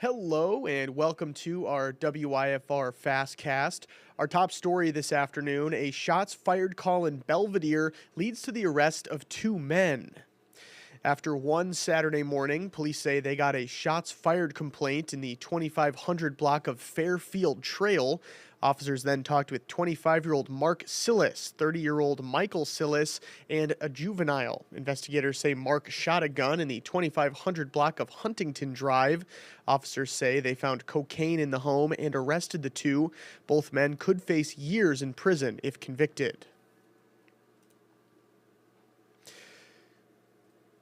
Hello and welcome to our WIFR Fastcast. Our top story this afternoon, a shots fired call in Belvidere leads to the arrest of two men. After one Saturday morning, police say they got a shots fired complaint in the 2500 block of Fairfield Trail. Officers then talked with 25-year-old Mark Sillis, 30-year-old Michael Sillis, and a juvenile. Investigators say Mark shot a gun in the 2500 block of Huntington Drive. Officers say they found cocaine in the home and arrested the two. Both men could face years in prison if convicted.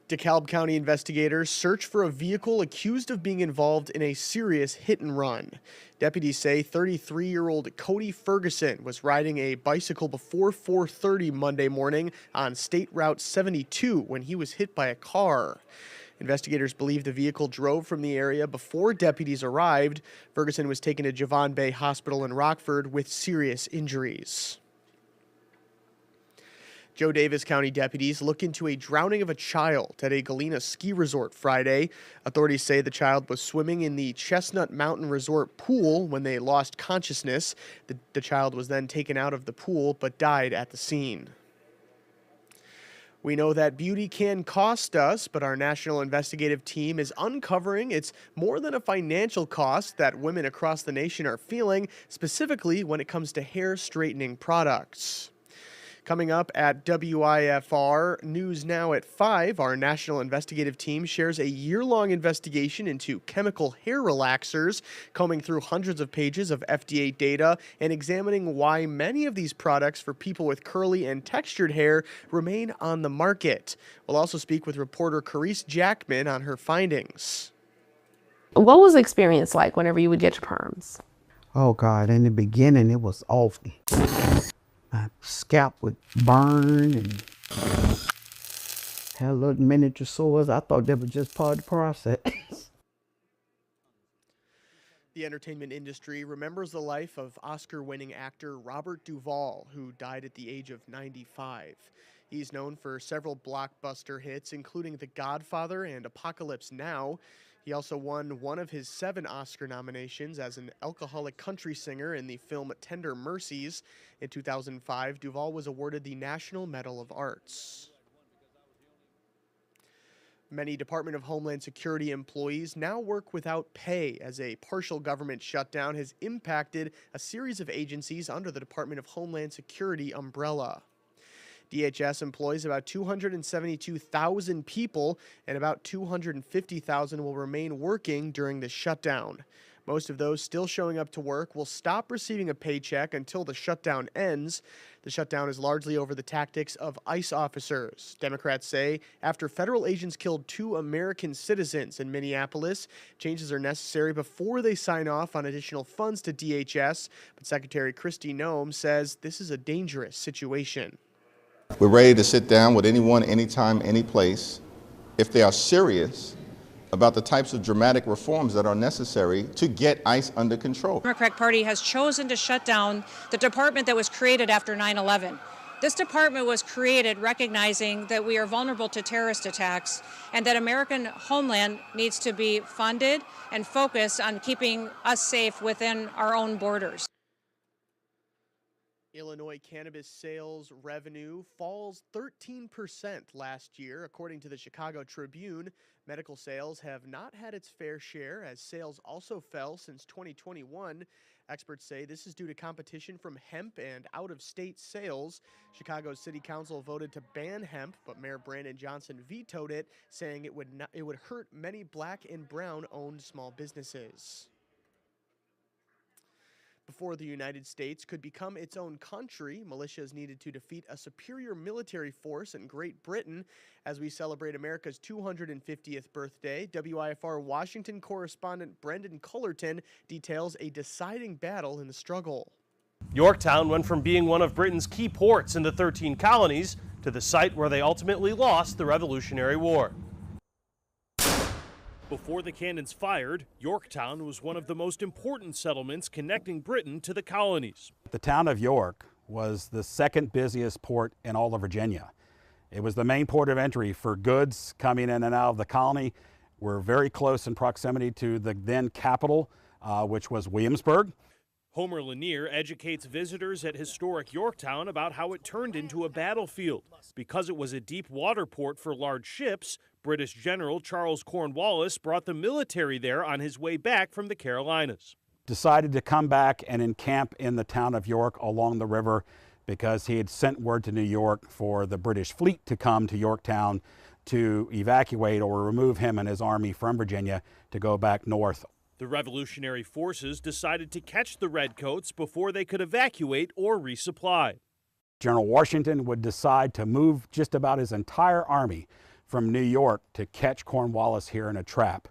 DeKalb County investigators search for a vehicle accused of being involved in a serious hit-and-run. Deputies say 33-year-old Cody Ferguson was riding a bicycle before 4:30 Monday morning on State Route 72 when he was hit by a car. Investigators believe the vehicle drove from the area before deputies arrived. Ferguson was taken to Javon Bay Hospital in Rockford with serious injuries. Joe Davis County deputies look into a drowning of a child at a Galena ski resort Friday. Authorities say the child was swimming in the Chestnut Mountain Resort pool when they lost consciousness. The child was then taken out of the pool but died at the scene. We know that beauty can cost us, but our national investigative team is uncovering it's more than a financial cost that women across the nation are feeling, specifically when it comes to hair straightening products. Coming up at WIFR News Now at 5, our national investigative team shares a year-long investigation into chemical hair relaxers, combing through hundreds of pages of FDA data and examining why many of these products for people with curly and textured hair remain on the market. We'll also speak with reporter Carice Jackman on her findings. What was the experience like whenever you would get your perms? Oh God, in the beginning it was awful. My scalp would burn and had little miniature sores. I thought that was just part of the process. The entertainment industry remembers the life of Oscar-winning actor Robert Duvall, who died at the age of 95. He's known for several blockbuster hits, including The Godfather and Apocalypse Now. He also won one of his 7 Oscar nominations as an alcoholic country singer in the film Tender Mercies. In 2005, Duvall was awarded the National Medal of Arts. Many Department of Homeland Security employees now work without pay as a partial government shutdown has impacted a series of agencies under the Department of Homeland Security umbrella. DHS employs about 272,000 people, and about 250,000 will remain working during the shutdown. Most of those still showing up to work will stop receiving a paycheck until the shutdown ends. The shutdown is largely over the tactics of ICE officers. Democrats say after federal agents killed 2 American citizens in Minneapolis, changes are necessary before they sign off on additional funds to DHS. But Secretary Kristi Noem says this is a dangerous situation. We're ready to sit down with anyone, anytime, any place, if they are serious about the types of dramatic reforms that are necessary to get ICE under control. The Democratic Party has chosen to shut down the department that was created after 9/11. This department was created recognizing that we are vulnerable to terrorist attacks and that American homeland needs to be funded and focused on keeping us safe within our own borders. Illinois cannabis sales revenue falls 13% last year, according to the Chicago Tribune. Medical sales have not had its fair share, as sales also fell since 2021. Experts say this is due to competition from hemp and out-of-state sales. Chicago's City Council voted to ban hemp, but Mayor Brandon Johnson vetoed it, saying it would hurt many black and brown-owned small businesses. Before the United States could become its own country, militias needed to defeat a superior military force in Great Britain. As we celebrate America's 250th birthday, WIFR Washington correspondent Brendan Cullerton details a deciding battle in the struggle. Yorktown went from being one of Britain's key ports in the 13 colonies to the site where they ultimately lost the Revolutionary War. Before the cannons fired, Yorktown was one of the most important settlements connecting Britain to the colonies. The town of York was the second busiest port in all of Virginia. It was the main port of entry for goods coming in and out of the colony, were very close in proximity to the then capital, which was Williamsburg. Homer Lanier educates visitors at historic Yorktown about how it turned into a battlefield. Because it was a deep water port for large ships, British General Charles Cornwallis brought the military there on his way back from the Carolinas. Decided to come back and encamp in the town of York along the river because he had sent word to New York for the British fleet to come to Yorktown to evacuate or remove him and his army from Virginia to go back north. The Revolutionary forces decided to catch the Redcoats before they could evacuate or resupply. General Washington would decide to move just about his entire army from New York to catch Cornwallis here in a trap.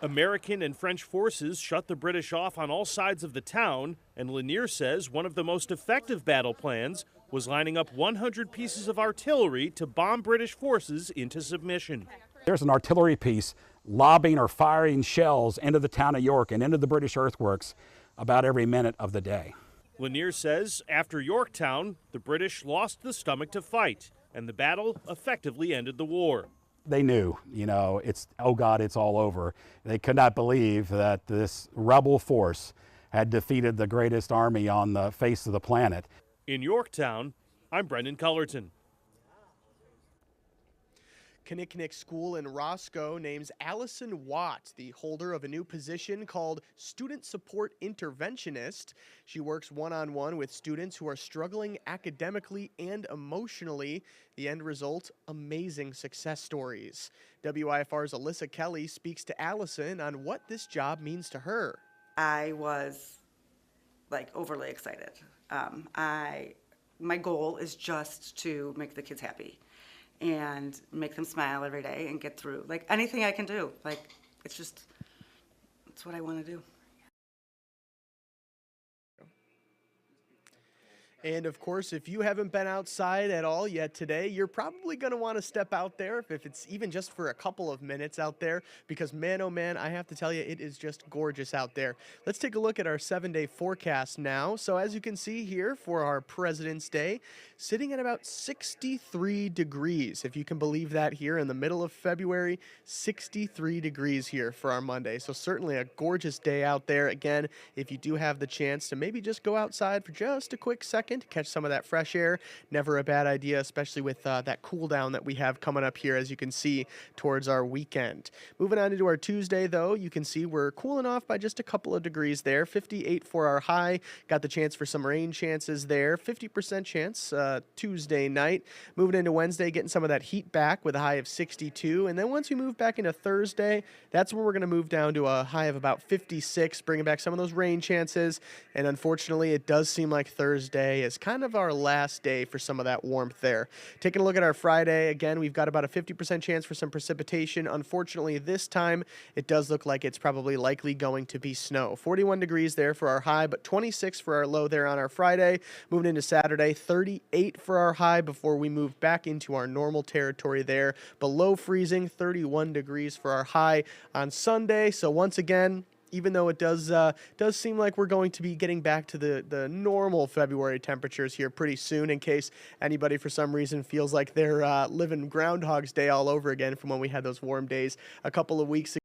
American and French forces shut the British off on all sides of the town, and Lanier says one of the most effective battle plans was lining up 100 pieces of artillery to bomb British forces into submission. There's an artillery piece lobbing or firing shells into the town of York and into the British earthworks about every minute of the day. Lanier says after Yorktown, the British lost the stomach to fight, and the battle effectively ended the war. They knew, it's, oh God, it's all over. They could not believe that this rebel force had defeated the greatest army on the face of the planet. In Yorktown, I'm Brendan Cullerton. Kinnikinnick School in Roscoe names Allison Watt the holder of a new position called Student Support Interventionist. She works one-on-one with students who are struggling academically and emotionally. The end result, amazing success stories. WIFR's Alyssa Kelly speaks to Allison on what this job means to her. I was overly excited. My goal is just to make the kids happy and make them smile every day and get through. Anything I can do. It's what I want to do. And of course, if you haven't been outside at all yet today, you're probably going to want to step out there, if it's even just for a couple of minutes out there, because man, oh man, I have to tell you, it is just gorgeous out there. Let's take a look at our 7-day forecast now. So as you can see here for our President's Day, sitting at about 63 degrees, if you can believe that, here in the middle of February, 63 degrees here for our Monday. So certainly a gorgeous day out there. Again, if you do have the chance to maybe just go outside for just a quick second, to catch some of that fresh air, never a bad idea, especially with that cool down that we have coming up here, as you can see, towards our weekend. Moving on into our Tuesday, though, you can see we're cooling off by just a couple of degrees there. 58 for our high. Got the chance for some rain chances there. 50% chance Tuesday night. Moving into Wednesday, getting some of that heat back with a high of 62. And then once we move back into Thursday, that's when we're going to move down to a high of about 56, bringing back some of those rain chances. And unfortunately, it does seem like Thursday is kind of our last day for some of that warmth there. Taking a look at our Friday, again, we've got about a 50% chance for some precipitation. Unfortunately, this time, it does look like it's probably likely going to be snow. 41 degrees there for our high, but 26 for our low there on our Friday. Moving into Saturday, 38 for our high before we move back into our normal territory there. Below freezing, 31 degrees for our high on Sunday. So once again, even though it does seem like we're going to be getting back to the normal February temperatures here pretty soon, in case anybody for some reason feels like they're living Groundhog's Day all over again from when we had those warm days a couple of weeks ago.